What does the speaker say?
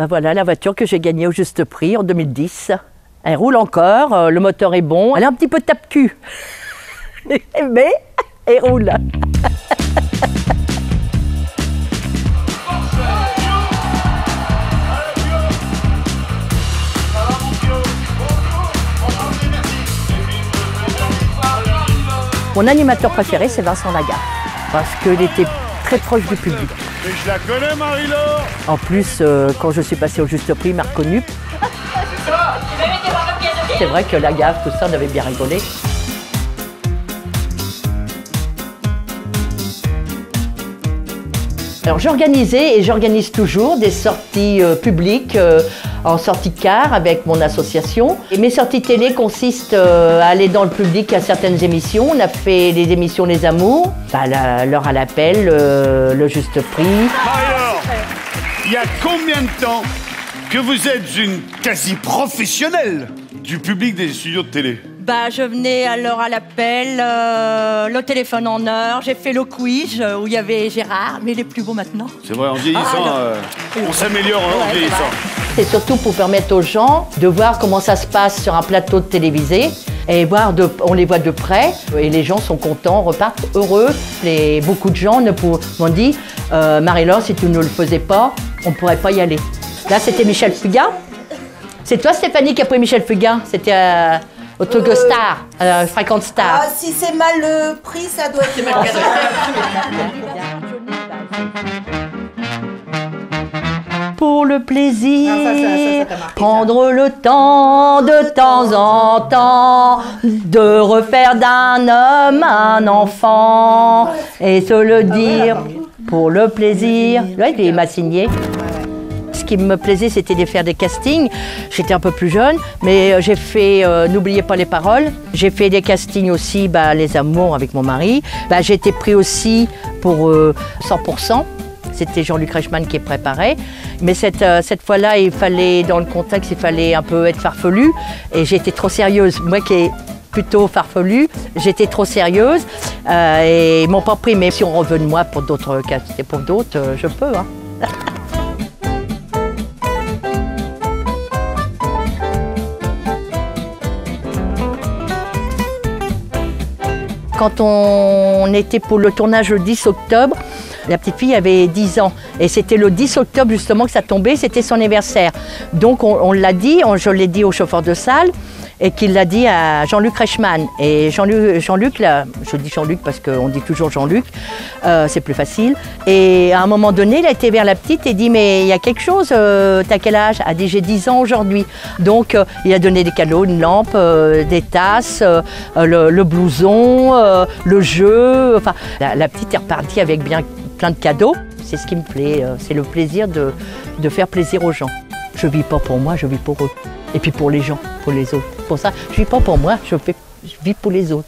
Ben voilà la voiture que j'ai gagnée au juste prix en 2010. Elle roule encore, le moteur est bon. Elle a un petit peu de tape-cul, mais elle roule. Mon animateur préféré, c'est Vincent Lagaffe, parce qu'il était très proche du public. Mais je la connais, Marie-Laure. En plus, quand je suis passée au juste prix, il m'a reconnu. C'est vrai que Lagaffe, tout ça, on avait bien rigolé. Alors j'organisais et j'organise toujours des sorties publiques en sortie car avec mon association. Et mes sorties télé consistent à aller dans le public à certaines émissions. On a fait les émissions Les Amours, l'heure à l'appel, le juste prix. Marie-Laure, il y a combien de temps que vous êtes une quasi-professionnelle du public des studios de télé? Bah, je venais à l'heure à l'appel, le téléphone en heure, j'ai fait le quiz où il y avait Gérard, mais il est plus beau maintenant. C'est vrai, en vieillissant, on s'améliore en vieillissant. C'est surtout pour permettre aux gens de voir comment ça se passe sur un plateau de télévisé et voir on les voit de près et les gens sont contents, repartent heureux. Et beaucoup de gens m'ont dit Marie-Laure, si tu ne le faisais pas, on ne pourrait pas y aller. Là, c'était Michel Fugain. C'est toi, Stéphanie, qui a pris Michel Fugain. C'était Autogostar, Fréquente Star. Ah, si c'est mal pris, ça doit être mal cadré. Pour le plaisir, prendre le temps de temps en temps de refaire d'un homme un enfant et se le dire pour le plaisir. Là, il m'a signé. Ce qui me plaisait, c'était de faire des castings. J'étais un peu plus jeune, mais j'ai fait N'oubliez pas les paroles. J'ai fait des castings aussi, Les Amours avec mon mari. J'ai été pris aussi pour 100%. C'était Jean-Luc Reichmann qui préparait. Mais cette fois-là, il fallait, dans le contexte, il fallait un peu être farfelu. Et j'étais trop sérieuse. Moi qui est plutôt farfelue, j'étais trop sérieuse. Et ils m'ont pas pris. Mais si on reveut de moi pour d'autres castings, pour d'autres, je peux. Hein. Quand on était pour le tournage le 10 octobre, la petite fille avait 10 ans. Et c'était le 10 octobre justement que ça tombait, c'était son anniversaire. Donc on l'a dit, je l'ai dit au chauffeur de salle et qu'il l'a dit à Jean-Luc Reichmann. Et Jean-Luc, là, je dis Jean-Luc parce qu'on dit toujours Jean-Luc, c'est plus facile. Et à un moment donné, il a été vers la petite et dit « Mais il y a quelque chose, t'as quel âge ?» Elle a dit « J'ai 10 ans aujourd'hui. » Donc il a donné des cadeaux, une lampe, des tasses, le blouson, le jeu. Enfin, la petite est repartie avec plein de cadeaux. C'est ce qui me plaît, c'est le plaisir de faire plaisir aux gens. Je vis pas pour moi, je vis pour eux. Et puis pour les gens, pour les autres. Pour ça, je vis pas pour moi, je vis pour les autres.